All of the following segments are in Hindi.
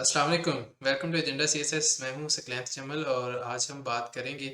अस्सलाम वालेकुम, वेलकम टू एजेंडा सीएसएस। मैं हूं सकलैंत जमल और आज हम बात करेंगे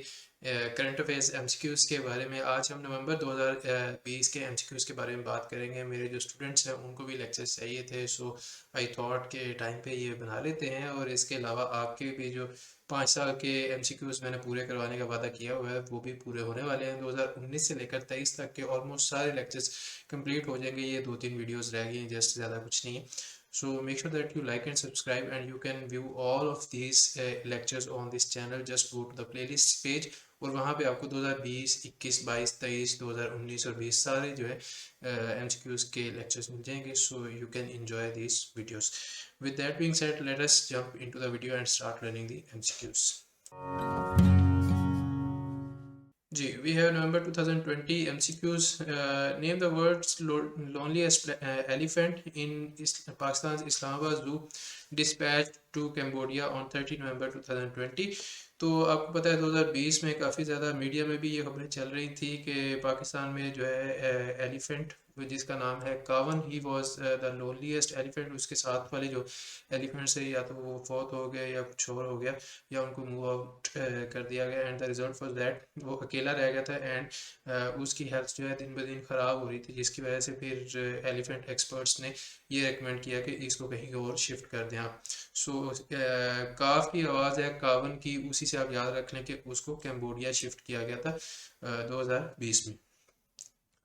करंट अफेयर्स एमसीक्यूज़ के बारे में। आज हम नवंबर 2020 के एमसीक्यूज़ के बारे में बात करेंगे। मेरे जो स्टूडेंट्स हैं उनको भी लेक्चर्स चाहिए थे, सो आई थॉट के टाइम पे ये बना लेते हैं। और इसके अलावा आपके भी जो 5 साल के एमसीक्यूज़ मैंने पूरे करवाने का वादा किया हुआ है वो भी पूरे होने वाले हैं। 2019 से लेकर 23 तक के ऑलमोस्ट सारे लेक्चर्स कंप्लीट हो जाएंगे। ये 2-3 वीडियोज़ रह गई हैं, जस्ट, ज़्यादा कुछ नहीं है। So make sure that you like and subscribe, and you can view all of these lectures on this channel. Just go to the playlist page और वहाँ पे आपको 2020, 21, 22, 23, 2019 और 20 सारे जो है MCQs के lectures मिल जाएंगे. So you can enjoy these videos. With that being said, let us jump into the video and start learning the MCQs. Ji, we have November 2020 MCQs. Name the world's loneliest elephant in Pakistan's Islamabad Zoo, dispatched to Cambodia on 30 November 2020. तो आपको पता है 2020 में काफ़ी ज़्यादा मीडिया में भी ये खबरें चल रही थी कि पाकिस्तान में जो है एलिफेंट जिसका नाम है कावन, ही वॉज द लोनलीस्ट एलिफेंट। उसके साथ वाले जो एलिफेंट से या तो वो फौत हो गए या कुछ और हो गया या उनको मूव आउट कर दिया गया। And the result was that वो अकेला रह गया था। एंड उसकी हेल्थ जो है दिन ब दिन ख़राब हो रही थी, जिसकी वजह से फिर एलिफेंट एक्सपर्ट्स ने ये रिकमेंड किया कि इसको कहीं और शिफ्ट कर दें आप। सो काफ की आवाज़ है कावन की, उसी से आप याद रख लें कि उसको कैम्बोडिया शिफ्ट किया गया था 2020 में।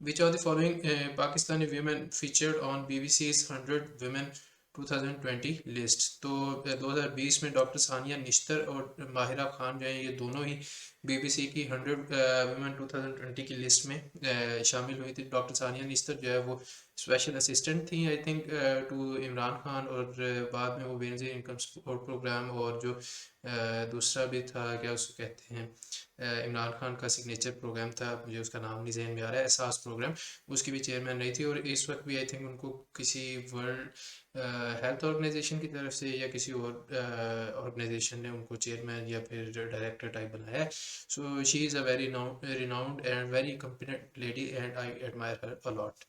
Which of the following Pakistani women featured on BBC's 100 Women 2020 list? तो 2020 में डॉक्टर सानिया निश्तर और माहिरा खान जो है ये दोनों ही बीबीसी की 100 वुमेन 2020 की लिस्ट में शामिल हुई थी। डॉक्टर सानिया निश्तर जो है वो स्पेशल असिस्टेंट थी I think to Imran Khan, और बाद में वो बेनज़ीर इनकम सपोर्ट प्रोग्राम और जो दूसरा भी था, क्या उसको कहते हैं, इमरान खान का सिग्नेचर प्रोग्राम था, मुझे उसका नाम नहीं ज़हन में आ रहा है, एहसास प्रोग्राम, उसकी भी चेयरमैन रही थी। और इस वक्त भी आई थिंक उनको किसी वर्ल्ड हेल्थ ऑर्गेनाइजेशन की तरफ से या किसी और ऑर्गेनाइजेशन ने उनको चेयरमैन या फिर डायरेक्टर टाइप बनाया है। So she is a very renowned and very competent lady and I admire her a lot.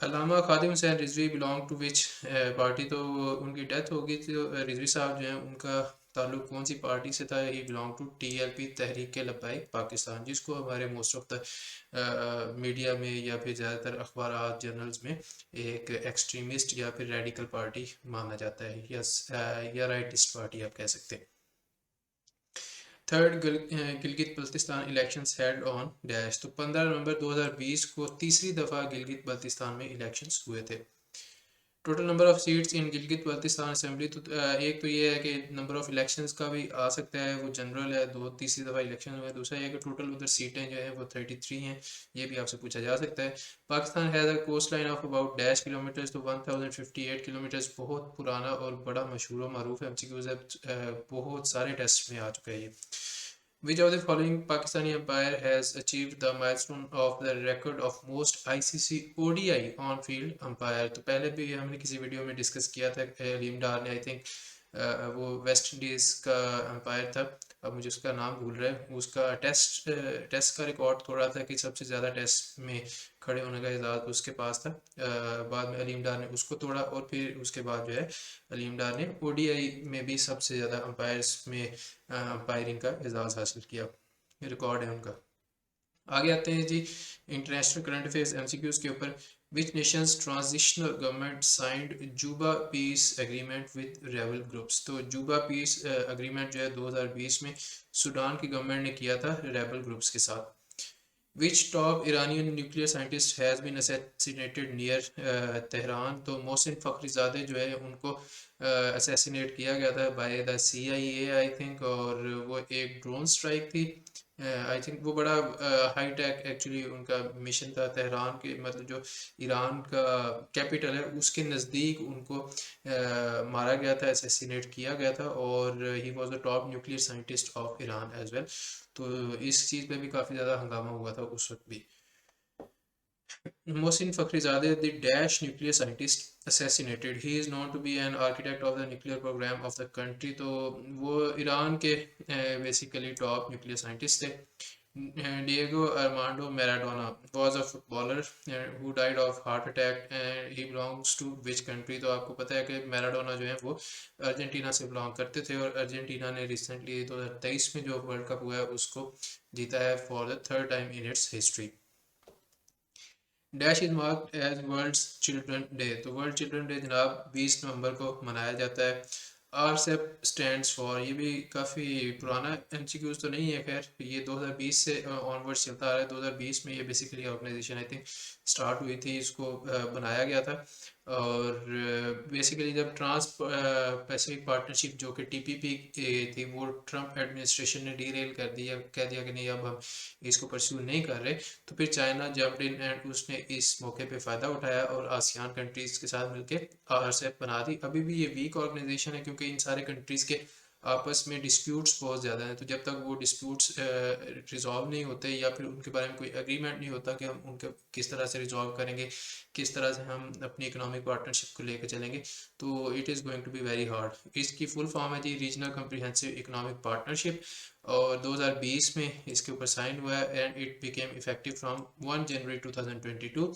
Allama Khadim Hussain Rizvi belong to which party? तो उनकी डेथ हो गई थी। तो रिजवी साहब जो हैं उनका ताल्लुक कौन सी पार्टी से था? ही बिलोंग टू TLP, तहरीक लब्बाइक पाकिस्तान, जिसको हमारे मोस्ट ऑफ द मीडिया में या फिर ज़्यादातर अखबार जर्नल्स में एक एक्सट्रीमिस्ट या फिर रेडिकल पार्टी माना जाता है, या राइटिस्ट पार्टी आप कह सकते हैं। Third Gilgit Baltistan elections held on dash? तो 15 नवंबर 2020 को तीसरी दफ़ा गिलगित बल्तिस्तान में इलेक्शंस हुए थे। Total number of seats in Gilgit Baltistan assembly, तो एक तो ये है कि नंबर ऑफ इलेक्शंस का भी आ सकता है, वो जनरल है, दो तीसरी दफ़ा इलेक्शन हुआ है। दूसरा ये कि टोटल उधर सीटें जो है वो 33 हैं, ये भी आपसे पूछा जा सकता है। Pakistan has a coast line of about dash kilometres, तो 1058 किलोमीटर्स, बहुत पुराना और बड़ा मशहूर मरूफ है, बहुत सारे टेस्ट में आ चुका है ये। Which of the following Pakistani umpire has achieved the milestone of the record of most ICC ODI on field umpire? तो पहले भी हमने किसी वीडियो में डिस्कस किया था, अलीम डार ने, आई थिंक वो वेस्ट इंडीज़ का अंपायर था, अब मुझे उसका नाम भूल रहा है। उसका टेस्ट का रिकॉर्ड थोड़ा था कि सबसे ज़्यादा टेस्ट में खड़े होने का एजाज़ उसके पास था। बाद में अलीम डार ने उसको तोड़ा और फिर उसके बाद जो है अलीम डार ने ODI में भी सबसे ज़्यादा अंपायर्स में अंपायरिंग का एजाज़ हासिल किया, रिकॉर्ड है उनका। आगे आते हैं जी इंटरनेशनल करंट अफेयर्स MCQs के ऊपर। Which nations transitional government signed Juba peace agreement with rebel groups? तो जूबा पीस एग्रीमेंट जो है 2020 में सूडान की गवर्नमेंट ने किया था रेबल ग्रुप्स के साथ। Which top Iranian nuclear scientist has been assassinated near Tehran? तो मोहसिन फ़खरीज़ादे जो है उनको असैसिनेट किया गया था by the CIA I think, और वो एक ड्रोन स्ट्राइक थी आई थिंक। वो बड़ा हाई टेक एक्चुअली उनका मिशन था। तेहरान के मतलब जो ईरान का कैपिटल है उसके नज़दीक उनको मारा गया था, असैसिनेट किया गया था, और he was the top nuclear scientist of Iran as well. तो इस चीज़ पे भी काफ़ी ज़्यादा हंगामा हुआ था उस वक्त भी। Mohsin Fakhrizadeh the dash nuclear scientist assassinated? He is known to be an architect of the nuclear program of the country। तो वो ईरान के बेसिकली टॉप न्यूक्लियर साइंटिस्ट थे। Diego Armando Maradona was a footballer who died of heart attack and he belongs to which country? तो आपको पता है कि मैराडोना जो है वो अर्जेंटीना से बिलोंग करते थे और अर्जेंटीना ने रिसेंटली 2023 में जो वर्ल्ड कप हुआ है उसको जीता है for the third time in its history. Dash is marked as world children day, तो वर्ल्ड चिल्ड्रन डे जनाब 20 नवंबर को मनाया जाता है। आरसेप स्टैंड्स फॉर, ये भी काफ़ी पुराना एमसीक्यूज तो नहीं है, खैर ये 2020 से ऑनवर्ड चलता आ रहा है। 2020 में ये basically organisation I think start हुई थी, इसको बनाया गया था। और बेसिकली जब ट्रांस पैसिफिक पार्टनरशिप जो कि टीपीपी थी वो ट्रम्प एडमिनिस्ट्रेशन ने डीरेल कर दिया, कह दिया कि नहीं अब हम इसको परस्यू नहीं कर रहे, तो फिर चाइना जंप्ड इन एंड उसने इस मौके पे फ़ायदा उठाया और आसियान कंट्रीज़ के साथ मिलके आरसेप बना दी। अभी भी ये वीक ऑर्गेनाइजेशन है क्योंकि इन सारे कंट्रीज़ के आपस में डिस्प्यूट्स बहुत ज़्यादा हैं, तो जब तक वो डिस्प्यूट्स रिजॉल्व नहीं होते या फिर उनके बारे में कोई एग्रीमेंट नहीं होता कि हम उनके किस तरह से रिजॉल्व करेंगे, किस तरह से हम अपनी इकोनॉमिक पार्टनरशिप को लेकर चलेंगे, तो it is going to be very hard. इसकी फुल फॉर्म है जी रीजनल कम्प्रिहेंसिव इकोनॉमिक पार्टनरशिप और 2020 में इसके ऊपर साइन हुआ है and it became effective from 1 January 2022।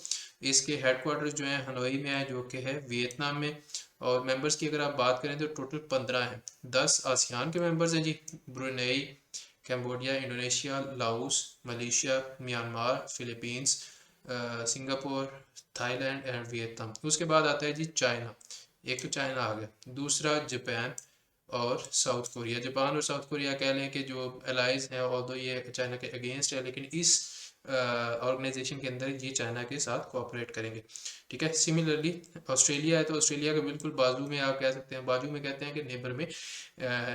इसके हेडक्वार्टर्स जो है हनोई में है जो कि है वियतनाम में। और मेंबर्स की अगर आप बात करें तो टोटल 15 हैं। 10 आसियान के मेंबर्स हैं जी, Brunei, Cambodia, Indonesia, Laos, Malaysia, Myanmar, Philippines, Singapore, Thailand and Vietnam. उसके बाद आता है जी चाइना, एक तो चाइना आ गया, दूसरा जापान और साउथ कोरिया। जापान और साउथ कोरिया कह लें कि जो एलाइज हैं, ऑल्दो ये चाइना के अगेंस्ट है, लेकिन इस ऑर्गेनाइजेशन के अंदर ये चाइना के साथ कोऑपरेट करेंगे, ठीक है। सिमिलरली ऑस्ट्रेलिया है, तो ऑस्ट्रेलिया के बिल्कुल बाजू में आप कह सकते हैं, बाजू में कहते हैं कि नेबर में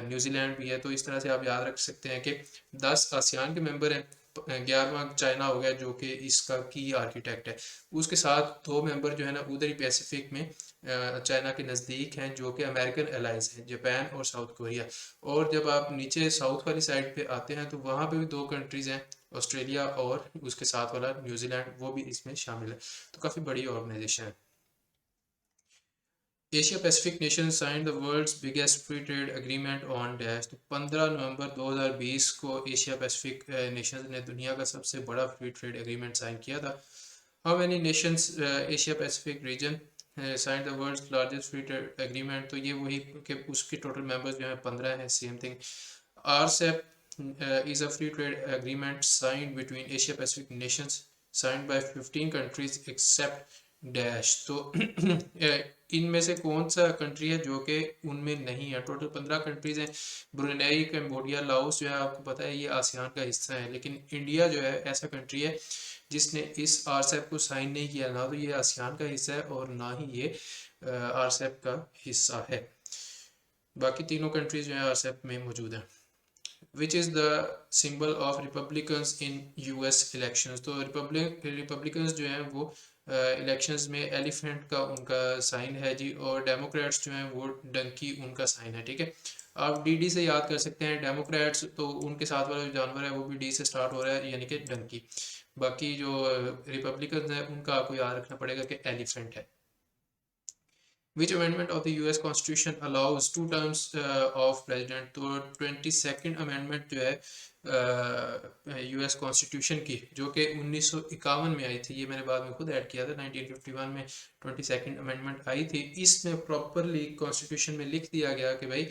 न्यूजीलैंड भी है, तो इस तरह से आप याद रख सकते हैं कि 10 आसियान के मेंबर हैं, 11वां चाइना हो गया जो कि इसका की आर्किटेक्ट है। उसके साथ दो मेंबर जो है ना उधर ही पैसिफिक में चाइना के नज़दीक हैं जो कि अमेरिकन एलाइज हैं, जापान और साउथ कोरिया। और जब आप नीचे साउथ वाली साइड पे आते हैं तो वहाँ पे भी दो कंट्रीज़ हैं, ऑस्ट्रेलिया और उसके साथ वाला न्यूजीलैंड, वो भी इसमें शामिल है, तो काफ़ी बड़ी ऑर्गेनाइजेशन है। Asia Pacific nation sign the world's biggest free trade agreement on dash, तो 15 नवंबर 2020 को एशिया पैसिफिक नेशंस ने दुनिया का सबसे बड़ा फ्री ट्रेड एग्रीमेंट साइन किया था। How many nations Asia Pacific region sign the world's largest free trade agreement, तो ये वही कि उसके टोटल मेंबर्स जो हैं 15 हैं, same thing. RCEP is a free trade agreement signed between Asia Pacific nations signed by 15 countries except dash, तो इनमें से कौन सा कंट्री है जो कि उनमें नहीं है? टोटल 15 कंट्रीज हैं। ब्रुनेई, कंबोडिया, लाओस जो है आपको पता है ये आसियान का हिस्सा है, लेकिन इंडिया जो है ऐसा कंट्री है जिसने इस आरसेप को साइन नहीं किया, ना तो ये आसियान का हिस्सा है और ना ही ये आरसेप का हिस्सा है। बाकी तीनों कंट्रीज जो है आरसेप में मौजूद हैं। Which is the symbol of Republicans in US elections, तो रिपब्लिकन्स जो हैं वो इलेक्शंस में एलिफेंट का उनका साइन है जी, और डेमोक्रेट्स जो हैं वो डंकी उनका साइन है, ठीक है। आप डी से याद कर सकते हैं, डेमोक्रेट्स तो उनके साथ वाला जो जानवर है वो भी डी से स्टार्ट हो रहा है यानी कि डंकी। बाकी जो रिपब्लिकन्स हैं उनका आपको याद रखना पड़ेगा कि एलिफेंट है। Which amendment of the US Constitution allows two terms of president, तो 22nd अमेंडमेंट जो है यूएस कॉन्स्टिट्यूशन की जो कि 1951 में आई थी, ये मैंने बाद में खुद ऐड किया था, 1951 में 22nd अमेंडमेंट आई थी। इसमें प्रॉपरली कॉन्स्टिट्यूशन में लिख दिया गया कि भाई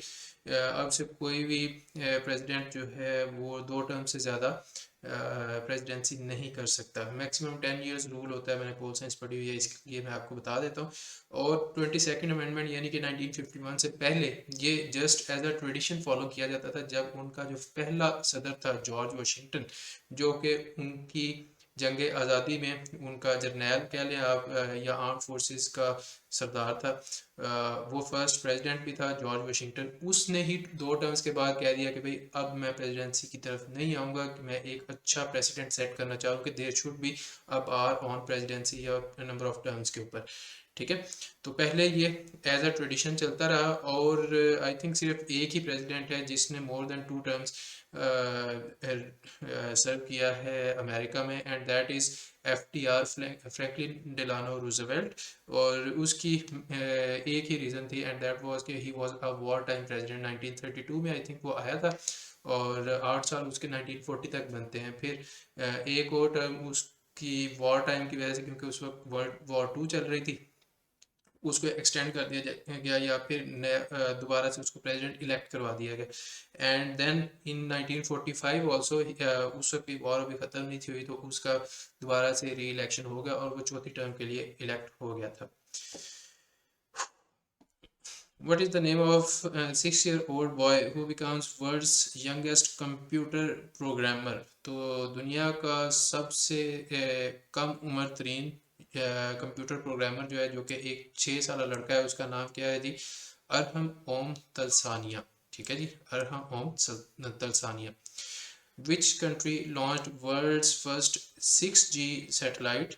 अब से कोई भी प्रेसिडेंट जो है वो 2 टर्म से ज़्यादा प्रेसिडेंसी नहीं कर सकता। मैक्सिमम 10 इयर्स रूल होता है, मैंने पोल साइंस पढ़ी हुई है, इसके लिए मैं आपको बता देता हूँ। और 22nd अमेंडमेंट यानी कि 1951 से पहले ये just as a tradition follow किया जाता था, जब उनका जो पहला सदर था जॉर्ज वाशिंगटन, जो कि उनकी जंग आज़ादी में उनका जर्नैल कह लें आप या आर्म फोर्सेस का सरदार था, वो फर्स्ट प्रेसिडेंट भी था जॉर्ज वाशिंगटन। उसने ही 2 टर्म्स के बाद कह दिया कि भाई अब मैं प्रेसिडेंसी की तरफ नहीं आऊँगा, कि मैं एक अच्छा प्रेसिडेंट सेट करना चाहूँ कि देयर शुड बी अब आर ऑन प्रेसिडेंसी या नंबर ऑफ टर्म्स के ऊपर, ठीक है। तो पहले ये एज अ ट्रेडिशन चलता रहा, और आई थिंक सिर्फ एक ही प्रेसिडेंट है जिसने मोर देन 2 टर्म्स सर्व किया है अमेरिका में, and that is FDR, Franklin Delano Roosevelt. और उसकी एक ही रीज़न थी, एंड दैट वाज कि he was a war time president. 1932 में आई थिंक वो आया था, और 8 साल उसके 1940 तक बनते हैं। फिर एक और टर्म उसकी वॉर टाइम की वजह से, क्योंकि उस वक्त वर्ल्ड वॉर 2 चल रही थी, उसको एक्सटेंड कर दिया गया, या फिर दोबारा से उसको प्रेसिडेंट इलेक्ट करवा दिया गया। एंड देन इन 1945 ऑल्सो, उस वक्त भी वॉर अभी ख़त्म नहीं थी हुई, तो उसका दोबारा से री इलेक्शन हो गया, और वो चौथी टर्म के लिए इलेक्ट हो गया था। What is the name of a 6-year-old boy who becomes world's youngest computer programmer? तो दुनिया का सबसे कम उम्र तरीन कंप्यूटर प्रोग्रामर जो है, जो कि एक 6 साल लड़का है, उसका नाम क्या है जी? अरहम ओम तलसानिया। ठीक है जी, अरहम ओम Talsania. Which country launched world's first 6G satellite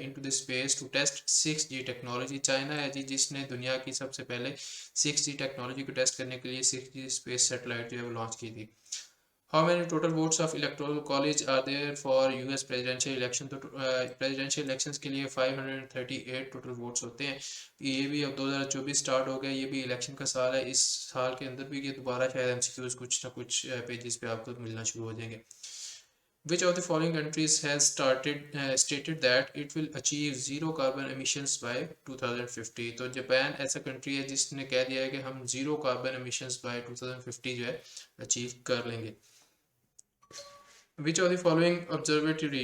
into the space to test 6G technology? China है जी जिसने दुनिया की सबसे पहले 6G टेक्नोलॉजी को टेस्ट करने के लिए 6G स्पेस सैटेलाइट जो है वो लॉन्च की थी। How many total votes of electoral college are there for US presidential election? तो presidential elections के लिए 538 टोटल वोट्स होते हैं। ये भी अब 2024 स्टार्ट हो गया, ये भी इलेक्शन का साल है। इस साल के अंदर भी ये दोबारा शायद MCQs कुछ ना कुछ पेजेस पे आपको मिलना शुरू हो जाएंगे। Which of the following countries has stated that it will achieve zero carbon emissions by 2050? तो जापान ऐसा कंट्री है जिसने कह दिया है कि हम जीरो कार्बन emissions by 2050 जो है अचीव कर लेंगे। Which of the following observatory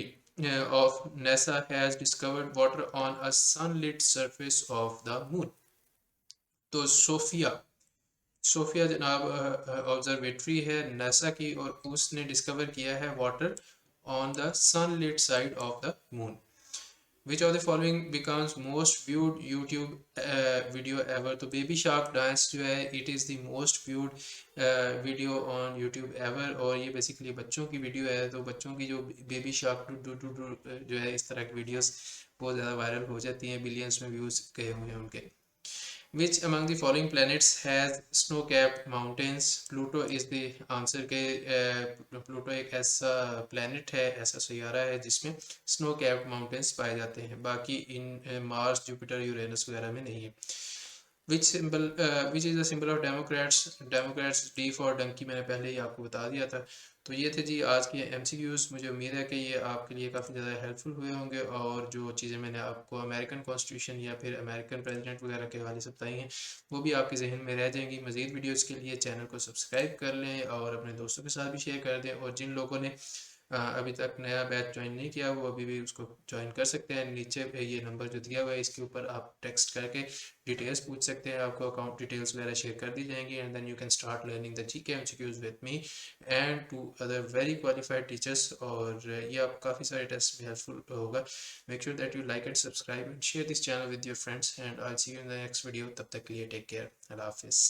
of NASA has discovered water on a sunlit surface of the moon? तो सोफिया जनाब ऑब्जर्वेटरी है नासा की, और उसने डिस्कवर किया है water on the sunlit side of the moon. Which of the following becomes most viewed YouTube video ever? तो बेबी शार्क डांस जो है, it is the most viewed video on YouTube ever, और ये बेसिकली बच्चों की वीडियो है। तो बच्चों की जो baby shark do do do जो है, इस तरह की वीडियोस बहुत ज़्यादा वायरल हो जाती हैं, बिलियंस में व्यूज़ गए हुए हैं उनके। Which among the following planets has snow-capped mountains? Pluto is the answer के प्लूटो एक ऐसा planet है, ऐसा सैयारा है जिसमें snow-capped mountains पाए जाते हैं, बाकी इन मार्स, जुपिटर, यूरेनस वगैरह में नहीं है। which is the symbol of Democrats? D for donkey, मैंने पहले ही आपको बता दिया था। तो ये थे जी आज के MCQs। मुझे उम्मीद है कि ये आपके लिए काफ़ी ज़्यादा हेल्पफुल हुए होंगे, और जो चीज़ें मैंने आपको अमेरिकन कॉन्स्टिट्यूशन या फिर अमेरिकन प्रेसिडेंट वगैरह के हवाले से बताई हैं, वो भी आपके जहन में रह जाएंगी। मज़ीद वीडियोज़ के लिए चैनल को सब्सक्राइब कर लें, और अपने दोस्तों के साथ भी शेयर कर दें। और जिन लोगों ने अभी तक नया बैच ज्वाइन नहीं किया, वो अभी भी उसको ज्वाइन कर सकते हैं। नीचे पे ये नंबर जो दिया हुआ है, इसके ऊपर आप टेक्स्ट करके डिटेल्स पूछ सकते हैं, आपको अकाउंट डिटेल्स वगैरह शेयर कर दी जाएंगी, and then you can start learning the GK MCQs with me and to other very qualified teachers. और ये आपको काफ़ी सारे टेस्ट में हेल्पफुल होगा। Make sure that you like and subscribe and share this channel with your friends, and I see you in the next video. तब तक के लिए टेक केयर, अल्लाह हाफिज़।